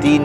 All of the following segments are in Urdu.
3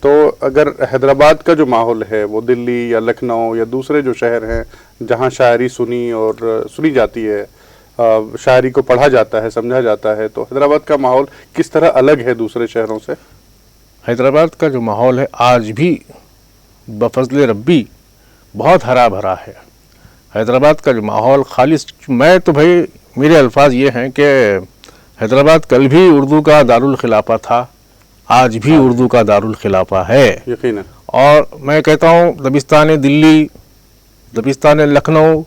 تو اگر حیدرآباد کا جو ماحول ہے وہ دلی یا لکھنؤ یا دوسرے جو شہر ہیں جہاں شاعری سنی جاتی ہے، شاعری کو پڑھا جاتا ہے، سمجھا جاتا ہے، تو حیدرآباد کا ماحول کس طرح الگ ہے دوسرے شہروں سے؟ حیدرآباد کا جو ماحول ہے آج بھی بفضل ربی بہت ہرا بھرا ہے. حیدرآباد کا جو ماحول خالص، میں تو بھائی میرے الفاظ یہ ہیں کہ حیدرآباد کل بھی اردو کا دارالخلافہ تھا، آج بھی اردو کا دارالخلافہ ہے. یقیناً. اور میں کہتا ہوں دبستان دلی، دبستان لکھنؤ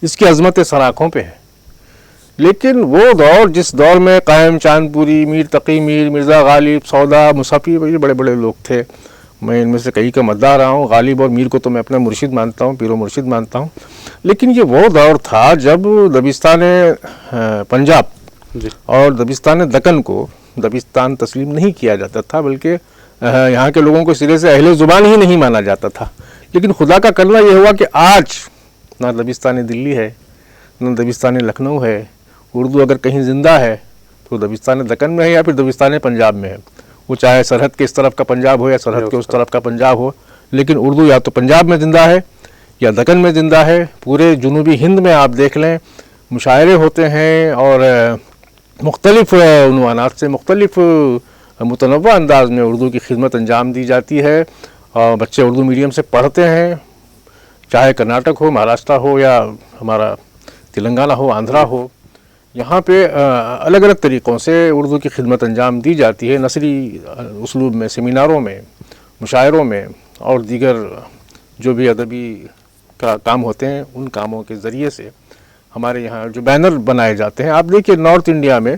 اس کی عظمت سراخوں پہ ہے. لیکن وہ دور، جس دور میں قائم چاندپوری، میر تقی میر، مرزا غالب، سودا، مصحفی، یہ بڑے بڑے لوگ تھے. میں ان میں سے کئی کا مداح رہا ہوں. غالب اور میر کو تو میں اپنا مرشد مانتا ہوں، پیر و مرشد مانتا ہوں. لیکن یہ وہ دور تھا جب دبستان پنجاب اور دبستان دکن کو دبستان تسلیم نہیں کیا جاتا تھا، بلکہ یہاں کے لوگوں کو سرے سے اہل زبان ہی نہیں مانا جاتا تھا. لیکن خدا کا کرنا یہ ہوا کہ آج نہ دبستان دلی ہے، نہ دبستان لکھنؤ ہے. اردو اگر کہیں زندہ ہے تو دبستان دکن میں ہے یا پھر دبستان پنجاب میں ہے. وہ چاہے سرحد کے اس طرف کا پنجاب ہو یا سرحد کے اس طرف کا پنجاب ہو، لیکن اردو یا تو پنجاب میں زندہ ہے یا دکن میں زندہ ہے. پورے جنوبی ہند میں آپ دیکھ لیں مشاعرے ہوتے ہیں اور مختلف عنوانات سے مختلف متنوع انداز میں اردو کی خدمت انجام دی جاتی ہے. اور بچے اردو میڈیم سے پڑھتے ہیں، چاہے کرناٹک ہو، مہاراشٹر ہو یا ہمارا تلنگانہ ہو، آندھرا ہو. یہاں پہ الگ الگ طریقوں سے اردو کی خدمت انجام دی جاتی ہے، نثری اسلوب میں، سیمیناروں میں، مشاعروں میں اور دیگر جو بھی ادبی کا کام ہوتے ہیں ان کاموں کے ذریعے سے ہمارے یہاں جو بینر بنائے جاتے ہیں. آپ دیکھیے نارتھ انڈیا میں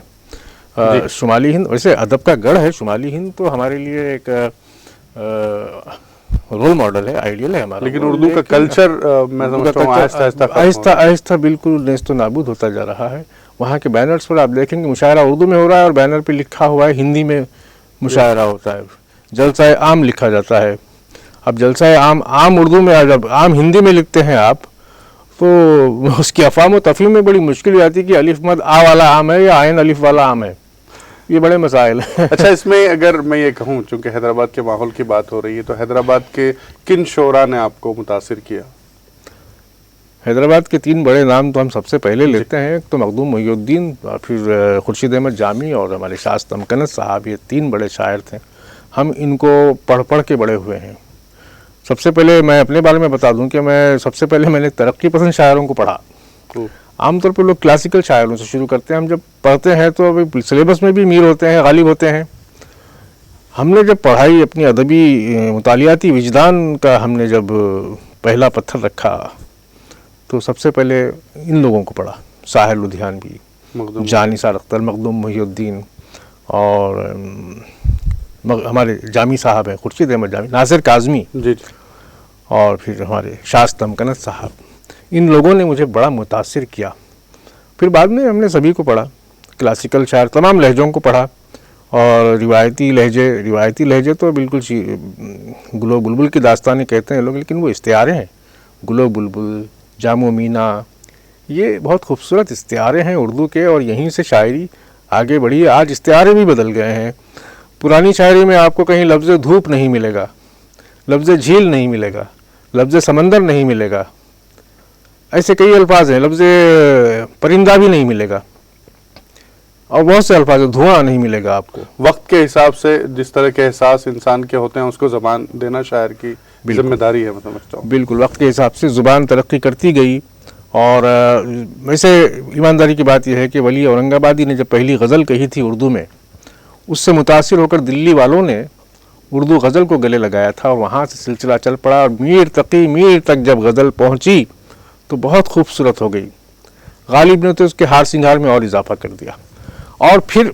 شمالی ہند، ویسے ادب کا گڑھ ہے شمالی ہند، تو ہمارے لیے ایک رول ماڈل ہے، آئیڈیل ہے ہمارا. لیکن اردو کا کلچر میں سمجھتا ہوں آہستہ آہستہ بالکل نیست و نابود ہوتا جا رہا ہے. وہاں کے بینرز پر آپ دیکھیں گے مشاعرہ اردو میں ہو رہا ہے اور بینر پہ لکھا ہوا ہے ہندی میں مشاعرہ ہوتا ہے. جلسہ عام لکھا جاتا ہے. اب جلسہ عام اردو میں، جب عام ہندی میں لکھتے ہیں آپ تو اس کی افہام و تفہیم میں بڑی مشکل ہو جاتی ہے کہ الف مد آ والا عام ہے یا عین الف والا عام ہے. یہ بڑے مسائل ہیں. اچھا، اس میں اگر میں یہ کہوں چونکہ حیدرآباد کے ماحول کی بات ہو رہی ہے، تو حیدرآباد کے کن شعراء نے آپ کو متاثر کیا؟ حیدرآباد کے 3 بڑے نام تو ہم سب سے پہلے لیتے ہیں. ایک تو مخدوم محی الدین، اور پھر خورشید احمد جامی اور ہمارے شاہ تمکنت صاحب. یہ 3 بڑے شاعر تھے. ہم ان کو پڑھ کے بڑے ہوئے ہیں. سب سے پہلے میں اپنے بارے میں بتا دوں کہ سب سے پہلے میں نے ترقی پسند شاعروں کو پڑھا. عام طور پہ لوگ کلاسیکل شاعروں سے شروع کرتے ہیں. ہم جب پڑھتے ہیں تو سلیبس میں بھی میر ہوتے ہیں، غالب ہوتے ہیں. ہم نے جب پڑھائی اپنی ادبی مطالعاتی وجدان کا ہم نے جب پہلا پتھر رکھا تو سب سے پہلے ان لوگوں کو پڑھا. ساحر لدھیانوی، جانی نثار اختر، مخدوم محی الدین اور ہمارے جامی صاحب ہیں خورشید احمد جامی، ناصر کاظمی، اور پھر ہمارے شاہ تمکنت صاحب. ان لوگوں نے مجھے بڑا متاثر کیا. پھر بعد میں ہم نے سبھی کو پڑھا، کلاسیکل شاعر تمام لہجوں کو پڑھا. اور روایتی لہجے تو بالکل گل و بلبل کی داستانیں کہتے ہیں لوگ، لیکن وہ استعارے ہیں. گل و بلبل، جام و مینا، یہ بہت خوبصورت استعارے ہیں اردو کے، اور یہیں سے شاعری آگے بڑھی ہے. آج استعارے بھی بدل گئے ہیں. پرانی شاعری میں آپ کو کہیں لفظ دھوپ نہیں ملے گا، لفظ جھیل نہیں ملے گا، لفظ سمندر نہیں ملے گا. ایسے کئی الفاظ ہیں. لفظ پرندہ بھی نہیں ملے گا، اور بہت سے الفاظ، دھواں نہیں ملے گا آپ کو. وقت کے حساب سے جس طرح کے احساس انسان کے ہوتے ہیں اس کو زبان دینا شاعر کی ذمہ داری ہے، میں سمجھتا ہوں. بالکل، وقت کے حساب سے زبان ترقی کرتی گئی. اور ویسے ایمانداری کی بات یہ ہے کہ ولی اورنگ آبادی نے جب پہلی غزل کہی تھی اردو میں، اس سے متاثر ہو کر دلی والوں نے اردو غزل کو گلے لگایا تھا، اور وہاں سے سلسلہ چل پڑا. اور میر تک جب غزل پہنچی تو بہت خوبصورت ہو گئی. غالب نے تو اس کے ہار سنگھار میں اور اضافہ کر دیا. اور پھر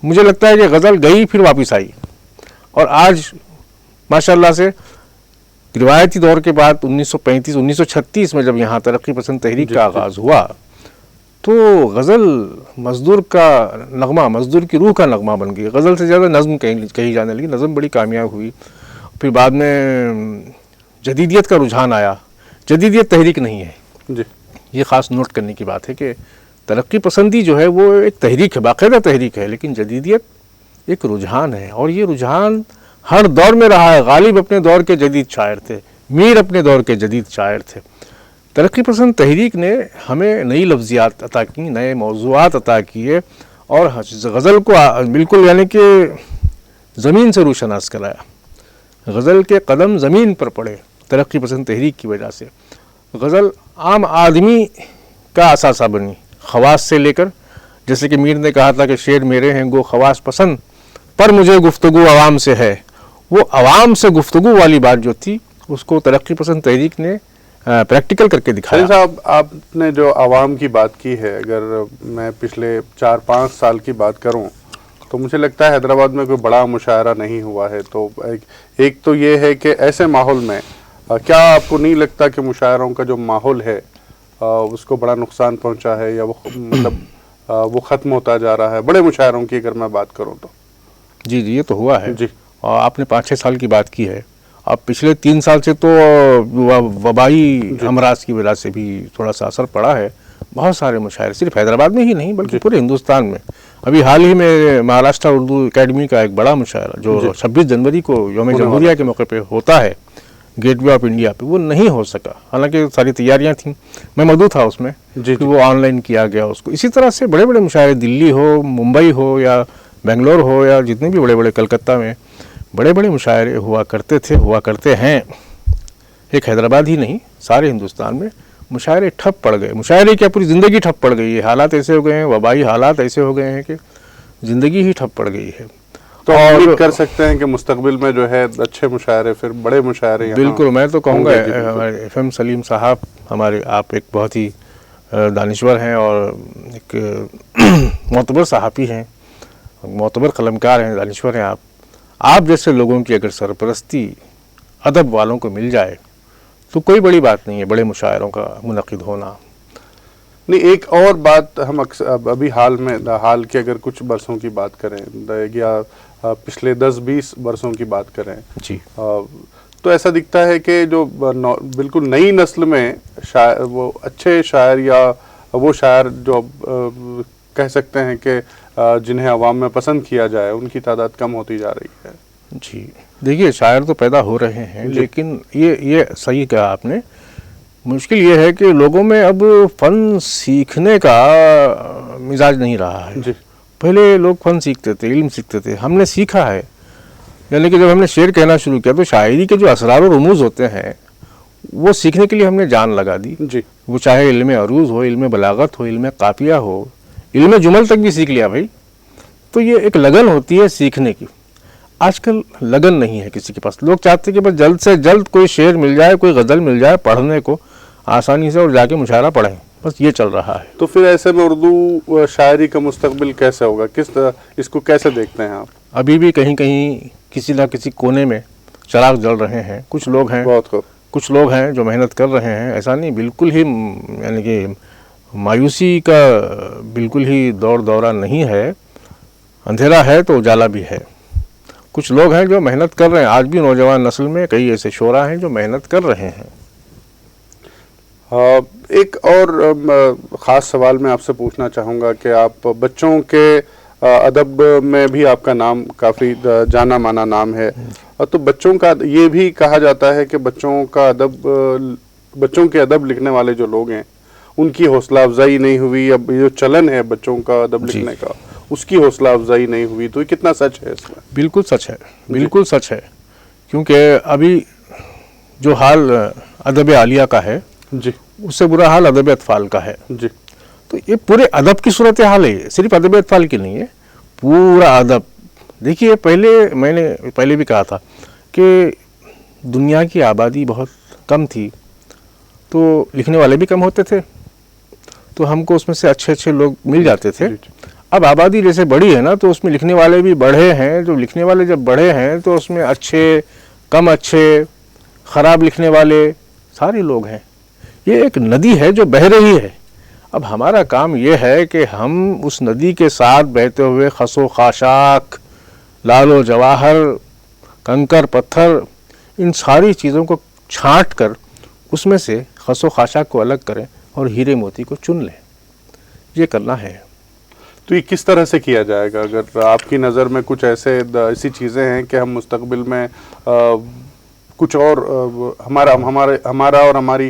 مجھے لگتا ہے کہ غزل گئی پھر واپس آئی. اور آج ماشاءاللہ سے روایتی دور کے بعد 1936 میں جب یہاں ترقی پسند تحریک کا آغاز ہوا تو غزل مزدور کا نغمہ، مزدور کی روح کا نغمہ بن گئی. غزل سے زیادہ نظم کہی جانے لگی. نظم بڑی کامیاب ہوئی. پھر بعد میں جدیدیت کا رجحان آیا. جدیدیت تحریک نہیں ہے. یہ خاص نوٹ کرنے کی بات ہے کہ ترقی پسندی جو ہے وہ ایک تحریک ہے، باقاعدہ تحریک ہے، لیکن جدیدیت ایک رجحان ہے. اور یہ رجحان ہر دور میں رہا ہے. غالب اپنے دور کے جدید شاعر تھے, میر اپنے دور کے جدید شاعر تھے. ترقی پسند تحریک نے ہمیں نئی لفظیات عطا کی, نئے موضوعات عطا کیے, اور غزل کو بالکل یعنی کہ زمین سے روشناس کرایا. غزل کے قدم زمین پر پڑے ترقی پسند تحریک کی وجہ سے. غزل عام آدمی کا اثاثہ بنی, خواص سے لے کر, جیسے کہ میر نے کہا تھا کہ شعر میرے ہیں گو خواص پسند, پر مجھے گفتگو عوام سے ہے. وہ عوام سے گفتگو والی بات جو تھی اس کو ترقی پسند تحریک نے پریکٹیکل کر کے دکھایا. صاحب, آپ نے جو عوام کی بات کی ہے, اگر میں پچھلے 4-5 سال کی بات کروں تو مجھے لگتا ہے حیدرآباد میں کوئی بڑا مشاعرہ نہیں ہوا ہے. تو ایک تو یہ ہے کہ ایسے ماحول میں کیا آپ کو نہیں لگتا کہ مشاعروں کا جو ماحول ہے اس کو بڑا نقصان پہنچا ہے, یا وہ مطلب وہ ختم ہوتا جا رہا ہے بڑے مشاعروں کی اگر میں بات کروں تو؟ جی یہ تو ہوا ہے. جی, اور آپ نے 5-6 سال کی بات کی ہے. اب پچھلے 3 سال سے تو وبائی امراض کی وجہ سے بھی تھوڑا سا اثر پڑا ہے. بہت سارے مشاعرے صرف حیدرآباد میں ہی نہیں بلکہ پورے ہندوستان میں. ابھی حال ہی میں مہاراشٹر اردو اکیڈمی کا ایک بڑا مشاعرہ جو 26 جنوری کو یوم جمہوریہ کے موقع پہ ہوتا ہے گیٹ وے آف انڈیا پہ, وہ نہیں ہو سکا. حالانکہ ساری تیاریاں تھیں, میں موجود تھا اس میں, کہ وہ آن لائن کیا گیا اس کو. اسی طرح سے بڑے بڑے مشاعرے دلی ہو, ممبئی ہو, یا بنگلور ہو, یا جتنے بھی بڑے بڑے کلکتہ میں بڑے بڑے مشاعرے ہوا کرتے تھے, ہوا کرتے ہیں. ایک حیدرآباد ہی نہیں, سارے ہندوستان میں مشاعرے ٹھپ پڑ گئے. مشاعرے کیا پوری زندگی ٹھپ پڑ گئی ہے. حالات ایسے ہو گئے ہیں, وبائی حالات ایسے ہو گئے ہیں کہ زندگی ہی ٹھپ پڑ گئی ہے. تو امید کر سکتے ہیں کہ مستقبل میں جو ہے اچھے مشاعرے, پھر بڑے مشاعرے. بالکل, میں تو کہوں گا ایف ایم سلیم صاحب ہمارے, آپ ایک بہت ہی دانشور ہیں اور ایک معتبر صحافی ہیں, معتبر قلمکار ہیں, دانشور ہیں. آپ جیسے لوگوں کی اگر سرپرستی ادب والوں کو مل جائے تو کوئی بڑی بات نہیں ہے بڑے مشاعروں کا منعقد ہونا. نہیں, ایک اور بات ہم ابھی حال کے اگر کچھ برسوں کی بات کریں یا پچھلے 10-20 برسوں کی بات کریں جی, تو ایسا دکھتا ہے کہ جو بالکل نئی نسل میں وہ اچھے شاعر یا وہ شاعر جو کہہ سکتے ہیں کہ جنہیں عوام میں پسند کیا جائے, ان کی تعداد کم ہوتی جا رہی ہے. جی دیکھیے, شاعر تو پیدا ہو رہے ہیں, لیکن یہ صحیح کہا آپ نے. مشکل یہ ہے کہ لوگوں میں اب فن سیکھنے کا مزاج نہیں رہا ہے. جی, پہلے لوگ فن سیکھتے تھے, علم سیکھتے تھے. ہم نے سیکھا ہے, یعنی کہ جب ہم نے شعر کہنا شروع کیا تو شاعری کے جو اسرار و رموز ہوتے ہیں وہ سیکھنے کے لیے ہم نے جان لگا دی. جی, وہ چاہے علم عروض ہو, علم بلاغت ہو, علم قافیہ ہو, علم جمل تک بھی سیکھ لیا بھائی. تو یہ ایک لگن ہوتی ہے سیکھنے کی. آج کل لگن نہیں ہے کسی کے پاس. لوگ چاہتے ہیں کہ بس جلد سے جلد کوئی شعر مل جائے, کوئی غزل مل جائے پڑھنے کو آسانی سے, اور جا کے مشاعرہ پڑھیں, بس یہ چل رہا ہے. تو پھر ایسے میں اردو شاعری کا مستقبل کیسے ہوگا, اس کو کیسے دیکھتے ہیں آپ؟ ابھی بھی کہیں کہیں کسی نہ کسی کونے میں چراغ جل رہے ہیں. کچھ لوگ ہیں, کچھ لوگ ہیں جو محنت کر رہے ہیں. ایسا نہیں بالکل ہی یعنی کہ مایوسی کا بالکل ہی دور دورہ نہیں ہے. اندھیرا ہے تو اجالا بھی ہے. کچھ لوگ ہیں جو محنت کر رہے ہیں. آج بھی نوجوان نسل میں کئی ایسے شعراء ہیں جو محنت کر رہے ہیں. ایک اور خاص سوال میں آپ سے پوچھنا چاہوں گا کہ آپ بچوں کے ادب میں بھی آپ کا نام کافی جانا مانا نام ہے, تو بچوں کا یہ بھی کہا جاتا ہے کہ بچوں کے ادب لکھنے والے جو لوگ ہیں ان کی حوصلہ افزائی نہیں ہوئی. اب جو چلن ہے بچوں کا ادب لکھنے کا, اس کی حوصلہ افزائی نہیں ہوئی. تو یہ کتنا سچ ہے اس میں؟ بالکل سچ ہے, بالکل سچ ہے. کیونکہ ابھی جو حال ادب عالیہ کا ہے, جی, اس سے برا حال ادب اطفال کا ہے. جی, تو یہ پورے ادب کی صورت حال ہے, صرف ادب اطفال کی نہیں ہے, پورا ادب. دیکھیے, میں نے پہلے بھی کہا تھا کہ دنیا کی آبادی بہت کم تھی تو لکھنے والے بھی کم ہوتے تھے, تو ہم کو اس میں سے اچھے اچھے لوگ مل جاتے تھے. اب آبادی جیسے بڑی ہے نا, تو اس میں لکھنے والے بھی بڑھے ہیں. جو لکھنے والے جب بڑھے ہیں تو اس میں اچھے, کم اچھے, خراب لکھنے والے سارے لوگ ہیں. یہ ایک ندی ہے جو بہہ رہی ہے. اب ہمارا کام یہ ہے کہ ہم اس ندی کے ساتھ بہتے ہوئے خس و خاشاک, لال و جواہر, کنکر پتھر, ان ساری چیزوں کو چھانٹ کر اس میں سے خس و خاشاک کو الگ کریں اور ہیرے موتی کو چن لیں. یہ کرنا ہے. تو یہ کس طرح سے کیا جائے گا؟ اگر آپ کی نظر میں کچھ ایسی چیزیں ہیں کہ ہم مستقبل میں کچھ اور ہمارا اور ہماری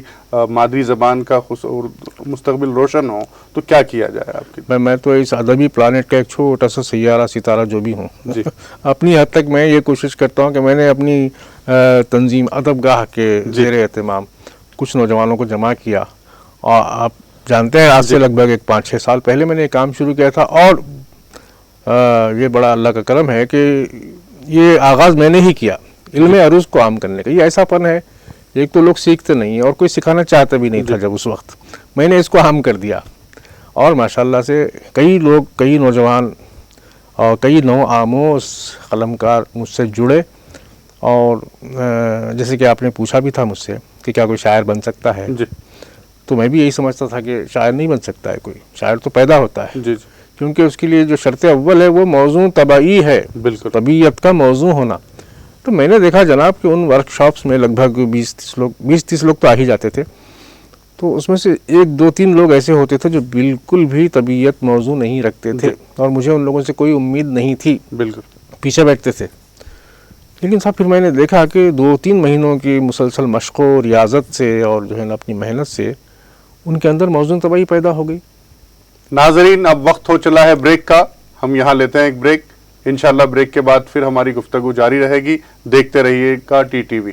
مادری زبان کا مستقبل روشن ہو، تو کیا کیا جائے آپ کی؟ میں تو اس ادبی پلانٹ کا ایک چھوٹا سا سیارہ ستارہ جو بھی ہوں جی اپنی حد تک میں یہ کوشش کرتا ہوں کہ میں نے اپنی تنظیم ادب گاہ کے زیر اہتمام کچھ نوجوانوں کو جمع کیا، اور آپ جانتے ہیں آج سے لگ بھگ 5-6 سال پہلے میں نے یہ کام شروع کیا تھا، اور یہ بڑا اللہ کا کرم ہے کہ یہ آغاز میں نے ہی کیا علم عروض کو عام کرنے کا۔ یہ ایسا فن ہے، ایک تو لوگ سیکھتے نہیں ہیں اور کوئی سکھانا چاہتا بھی نہیں تھا جب اس وقت، میں نے اس کو عام کر دیا، اور ماشاءاللہ سے کئی لوگ، کئی نوجوان اور کئی نو آموز قلمکار مجھ سے جڑے، اور جیسے کہ آپ نے پوچھا بھی تھا مجھ سے کہ کیا کوئی شاعر بن سکتا ہے، جی تو میں بھی یہی سمجھتا تھا کہ شاعر نہیں بن سکتا ہے کوئی، شاعر تو پیدا ہوتا ہے، جی کیونکہ اس کے لیے جو شرط اول ہے وہ موضوع طبعی ہے، بالکل طبیعت کا موضوع ہونا۔ تو میں نے دیکھا جناب کہ ان ورک شاپس میں لگ بھگ 20-30 لوگ تو آ ہی جاتے تھے، تو اس میں سے 1-2-3 لوگ ایسے ہوتے تھے جو بالکل بھی طبیعت موضوع نہیں رکھتے تھے، اور مجھے ان لوگوں سے کوئی امید نہیں تھی، بالکل پیچھے بیٹھتے تھے۔ لیکن صاحب پھر میں نے دیکھا کہ 2-3 مہینوں کی مسلسل مشق و ریاضت سے اور جو ہے نا اپنی محنت سے ان کے اندر موضوع طبعی پیدا ہو گئی۔ ناظرین، اب وقت ہو چلا ہے بریک کا، ہم یہاں لیتے ہیں ایک بریک، انشاءاللہ بریک کے بعد پھر ہماری گفتگو جاری رہے گی، دیکھتے رہیے گا TTV۔